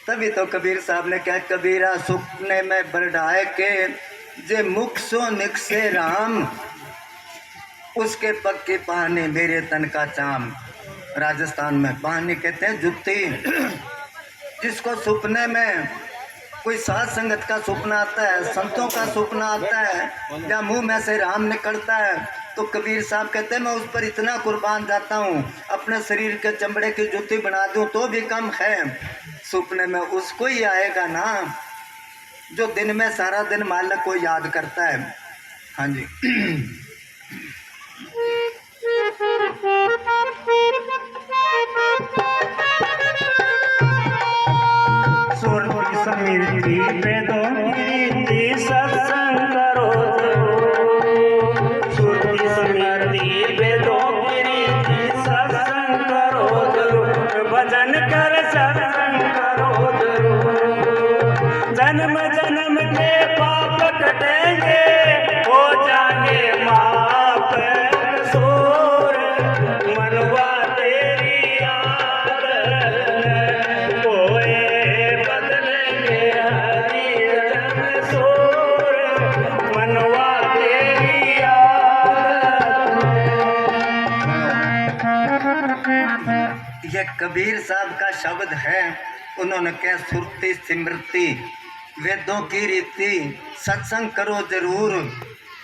तभी तो कबीर साहब ने कहा, कबीरा सुपने में बढ़ाए के जे मुख सो निकसे राम, उसके पग की पानी मेरे तन का चाम। राजस्थान में पानी कहते हैं जुत्ती। जिसको सुपने में कोई साध संगत का सपना आता है, संतों का सपना आता है, या मुंह में से राम निकलता है, तो कबीर साहब कहते हैं मैं उस पर इतना कुर्बान जाता हूँ, अपने शरीर के चमड़े की जूती बना दूँ तो भी कम है। सपने में उसको ही आएगा ना जो दिन में सारा दिन मालिक को याद करता है। हाँ जी। स्मृति वेदों की रीति सत्संग करो, श्रुति स्मृति वेदों की रीति सत्संग करो जरूर, भजन कर सत्संग करो जरूर। जन्म जन्म के पाप कटेंगे, हो जाएंगे माफ कसूर, मनवा तेरी आदत कोई बदलेंगे हरि जन सोर, मनवा तेरी आदत। यह कबीर साहब का शब्द है। उन्होंने कहा सुरती स्मृति वेदों की रीति सत्संग करो जरूर।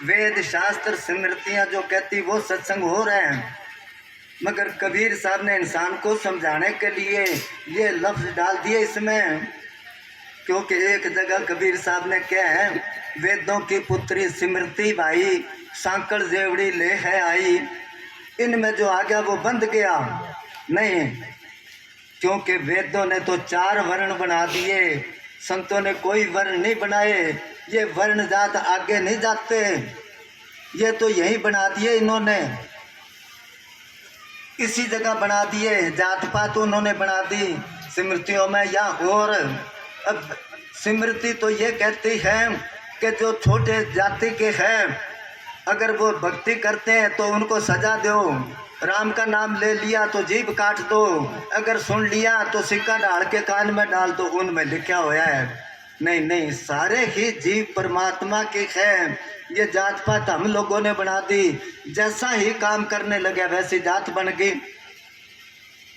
वेद शास्त्र स्मृतियाँ जो कहती वो सत्संग हो रहे हैं, मगर कबीर साहब ने इंसान को समझाने के लिए ये लफ्ज़ डाल दिए इसमें, क्योंकि एक जगह कबीर साहब ने क्या है, वेदों की पुत्री स्मृति भाई सांकड़ जेवड़ी ले है आई, इनमें जो आ गया वो बंध गया नहीं, क्योंकि वेदों ने तो 4 वर्ण बना दिए, संतों ने कोई वर्ण नहीं बनाए। ये वर्ण जात आगे नहीं जाते, ये तो यही बना दिए इन्होंने, इसी जगह बना दिए। जात पात उन्होंने बना दी स्मृतियों में या और। अब स्मृति तो ये कहती है कि जो छोटे जाति के हैं अगर वो भक्ति करते हैं तो उनको सजा दो, राम का नाम ले लिया तो जीभ काट दो, अगर सुन लिया तो सिक्का डाल के कान में डाल दो, उनमें लिखा हुआ है। नहीं नहीं, सारे ही जीव परमात्मा के हैं। ये जात पात हम लोगों ने बना दी, जैसा ही काम करने लगे वैसी जात बन गई।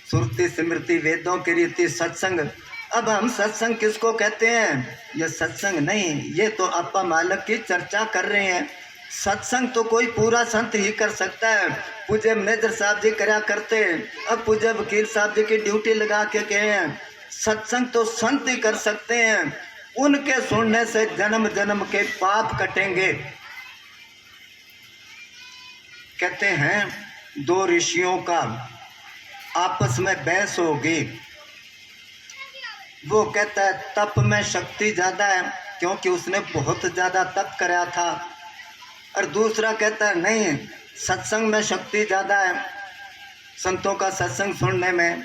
सुरती स्मृति वेदों की रीति सत्संग। अब हम सत्संग किसको कहते हैं? ये सत्संग नहीं, ये तो अप्पा मालक की चर्चा कर रहे हैं। सत्संग तो कोई पूरा संत ही कर सकता है। पूज्य मैनेजर साहब जी करा करते, अब पूज्य वकील साहब जी की ड्यूटी लगा के कहे हैं सत्संग तो संत ही कर सकते हैं, उनके सुनने से जन्म जन्म के पाप कटेंगे। कहते हैं 2 ऋषियों का आपस में बहस होगी। वो कहता है तप में शक्ति ज़्यादा है क्योंकि उसने बहुत ज़्यादा तप कराया था, और दूसरा कहता है नहीं सत्संग में शक्ति ज़्यादा है, संतों का सत्संग सुनने में।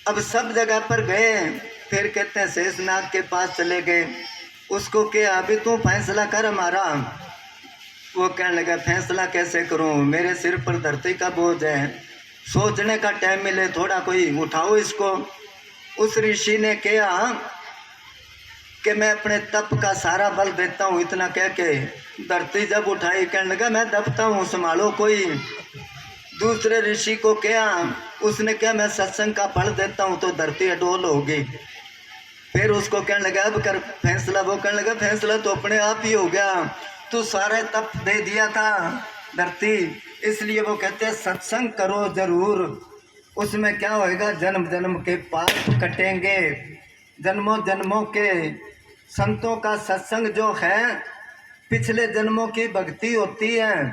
अब सब जगह पर गए, फिर कहते हैं शेषनाग के पास चले गए, उसको क्या अभी तू फैसला कर हमारा। वो कहने लगा फैसला कैसे करूं, मेरे सिर पर धरती का बोझ है, सोचने का टाइम मिले थोड़ा, कोई उठाओ इसको। उस ऋषि ने कहा कि मैं अपने तप का सारा बल देता हूँ, इतना कह के धरती जब उठाई कहने लगा मैं दबता हूँ, संभालो कोई। दूसरे ऋषि को कहा, उसने कहा मैं सत्संग का फल देता हूँ तो धरती अडोल होगी। फिर उसको कहने लगा अब कर फैसला। वो कहने लगा फैसला तो अपने आप ही हो गया, तू सारे तप दे दिया था धरती। इसलिए वो कहते हैं सत्संग करो जरूर, उसमें क्या होएगा, जन्म जन्म के पाप कटेंगे। जन्मों जन्मों के संतों का सत्संग जो है पिछले जन्मों की भक्ति होती है,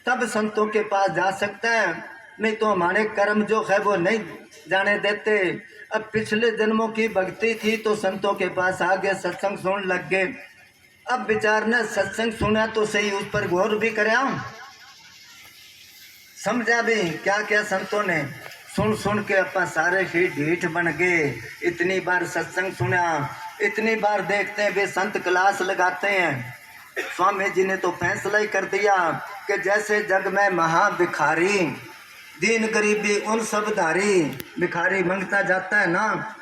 तब संतों के पास जा सकता है, नहीं तो हमारे कर्म जो है वो नहीं जाने देते। अब पिछले जन्मों की भक्ति थी तो संतों के पास आ गए, सत्संग सुन लग गए। अब विचार ने सत्संग सुना तो सही, उस पर गौर भी कराया, समझा भी क्या क्या संतों ने। सुन सुन के अपन सारे ही ढीठ बन गए। इतनी बार सत्संग सुना, इतनी बार देखते हैं वे संत क्लास लगाते हैं। स्वामी जी ने तो फैसला ही कर दिया कि जैसे जग में महाभिखारी दीन गरीबी उन सब धारी। भिखारी मांगता जाता है ना,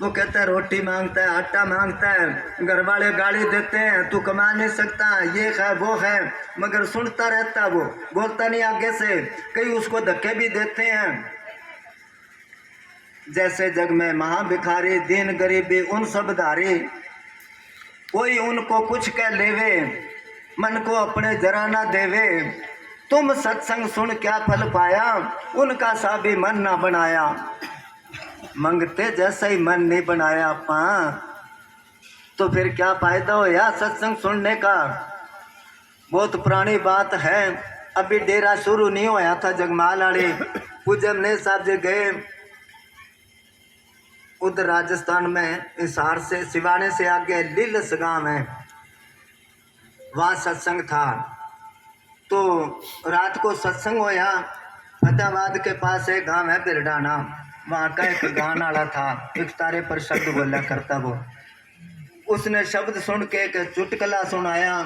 वो कहता है रोटी मांगता है, आटा मांगता है, घर वाले गाली देते हैं, तू कमा नहीं सकता, ये है वो है, मगर सुनता रहता, वो बोलता नहीं आगे से। कई उसको धक्के भी देते हैं। जैसे जग में महाभिखारी दीन गरीबी उन सब धारी, कोई उनको कुछ कह लेवे, मन को अपने जरा ना देवे। तुम सत्संग सुन क्या फल पाया, उनका सा भी मन ना बनाया। मंगते जैसा ही मन नहीं बनाया पा, तो फिर क्या फायदा हो या सत्संग सुनने का। बहुत पुरानी बात है, अभी डेरा शुरू नहीं होया था जगमाल वाले पूजन ने साहब जी गए उधर राजस्थान में, हिसार से सिवाने से आगे लीलस गांव है, वहाँ सत्संग था। तो रात को सत्संग होया। फतेहाबाद के पास एक गांव है बिरडाना, वहाँ का एक गान वाला था, एक तारे पर शब्द बोला करता वो। उसने शब्द सुन के एक चुटकुला सुनाया।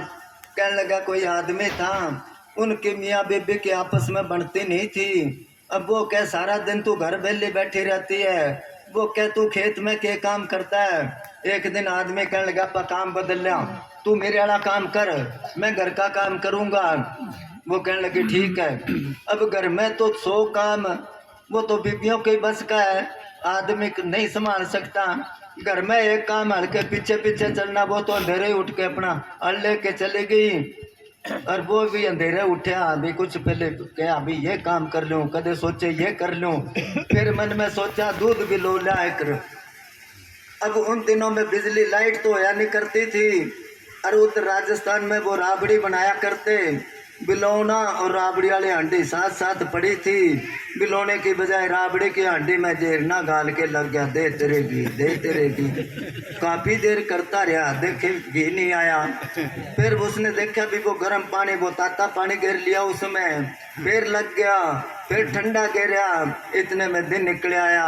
कहने लगा कोई आदमी था, उनकी मियाँ बीबी की आपस में बनती नहीं थी। अब वो कह सारा दिन तू घर बेली बैठी रहती है, वो कह तू खेत में क्या काम करता है। एक दिन आदमी कहने लगा पा काम बदल लिया, तू मेरे वाला काम कर, मैं घर का काम करूँगा। वो कहने लगी ठीक है। अब घर में तो 100 काम, वो तो बीबियों के बस का है, आदमी नहीं संभाल सकता। घर में एक काम हल्के पीछे पीछे चलना, वो तो अंधेरे उठ के अपना हल लेके चली गई। और वो भी अंधेरे उठा, अभी कुछ पहले क्या अभी ये काम कर लूँ, कदे सोचे ये कर लूँ, फिर मन में सोचा दूध भी लो लाए कर। अब उन दिनों में बिजली लाइट तो होया नहीं करती थी, और उधर राजस्थान में वो राबड़ी बनाया करते, बिलौना और राबड़ी वाली हांडी साथ साथ पड़ी थी। बिलौने की बजाय राबड़ी की हांडी में जेरना गाल के लग गया, दे तेरे घी दे तेरे घी। काफ़ी देर करता रहा, देखे घी नहीं आया। फिर उसने देखा भी वो गर्म पानी, वो ताता पानी गिर लिया उसमें, फिर लग गया, फिर ठंडा गिरा। इतने में दिन निकल आया।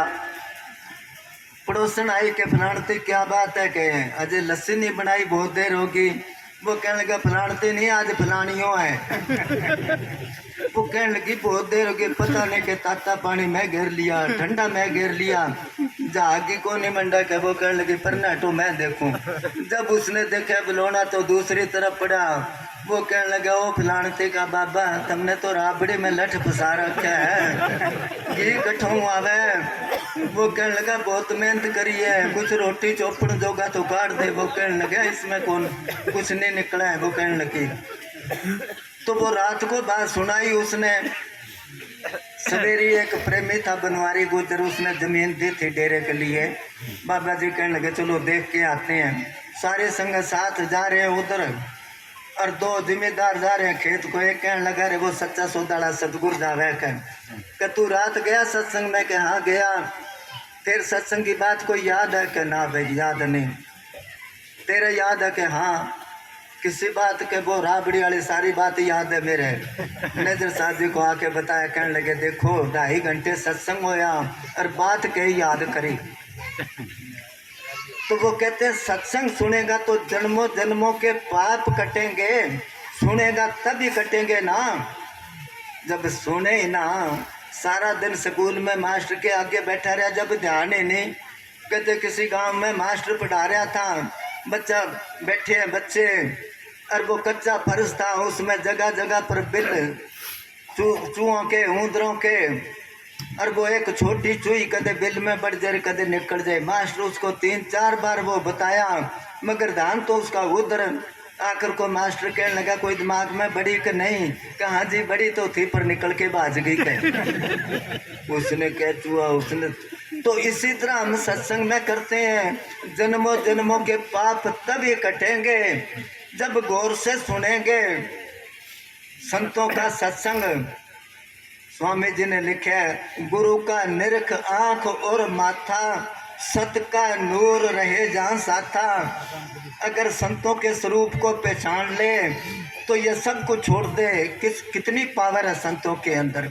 पड़ोसन आई के फलानती क्या बात है, कहे अजय लस्सी नहीं बनाई, बहुत देर होगी। वो कहने लगा फलानती नहीं, आज फलानियों है। वो कहने लगी बहुत देर होगी, पता नहीं कि ताता पानी मैं घेर लिया, ठंडा मैं घेर लिया, जागी को नहीं मंडा के। वो कहने लगी पर नाटो मैं देखूं। जब उसने देखा बिलोना तो दूसरी तरफ पड़ा। वो कहने लगा ओ फलानते का बाबा, तुमने तो राबड़ी में लठ फंसा रखा है, ये कठों आवे। वो कहने लगा बहुत मेहनत करी है, कुछ रोटी चौपड़ जोगा तो काट दे। वो कहने लगा इसमें कौन कुछ नहीं निकला है। वो कहने लगी तो वो रात को बात सुनाई उसने। सवेरी एक प्रेमी था बनवारी गुजर, उसने जमीन दी थी डेरे के लिए। बाबा जी कहने लगे चलो देख के आते हैं। सारे संग साथ जा रहे हैं उधर, और 2 जिम्मेदार जा रहे हैं खेत को। एक कहने लगा रे वो सच्चा सौदाला सतगुर जावे कि तू रात गया सत्संग में, के हाँ गया। फिर सत्संग की बात को याद है कि ना भाई याद नहीं। तेरे याद है कि हाँ, किसी बात के वो राबड़ी वाली सारी बात याद है मेरे। नजर साहब जी को आके बताया, कहने लगे देखो 2.5 घंटे सत्संग होया और बात कही याद करी। तो वो कहते हैं सत्संग सुनेगा तो जन्मों जन्मों के पाप कटेंगे, सुनेगा तभी कटेंगे ना जब सुने ही ना। सारा दिन स्कूल में मास्टर के आगे बैठा रहा, जब ध्यान ही नहीं। कहते किसी गांव में मास्टर पढ़ा रहा था, बच्चा बैठे हैं बच्चे, और वो कच्चा फर्श था, उसमें जगह जगह पर बिल चूहों के ऊंदरों के, और वो एक छोटी चूही कदे बिल में बढ़ जाए कदे निकल जाए। मास्टर उसको 3-4 बार वो बताया, मगर ध्यान तो उसका उधर। आखिर को मास्टर कहने लगा कोई दिमाग में बड़ी कि नहीं, कहाँ जी बड़ी तो थी पर निकल के भाज गई कह। उसने क्या चूहा उसने। तो इसी तरह हम सत्संग में करते हैं, जन्मों जन्मों के पाप तभी कटेंगे जब गौर से सुनेंगे संतों का सत्संग। स्वामी जी ने लिखा है गुरु का निरख आंख और माथा, सत का नूर रहे जहाँ साथा। अगर संतों के स्वरूप को पहचान ले तो ये सब कुछ छोड़ दे। कितनी पावर है संतों के अंदर।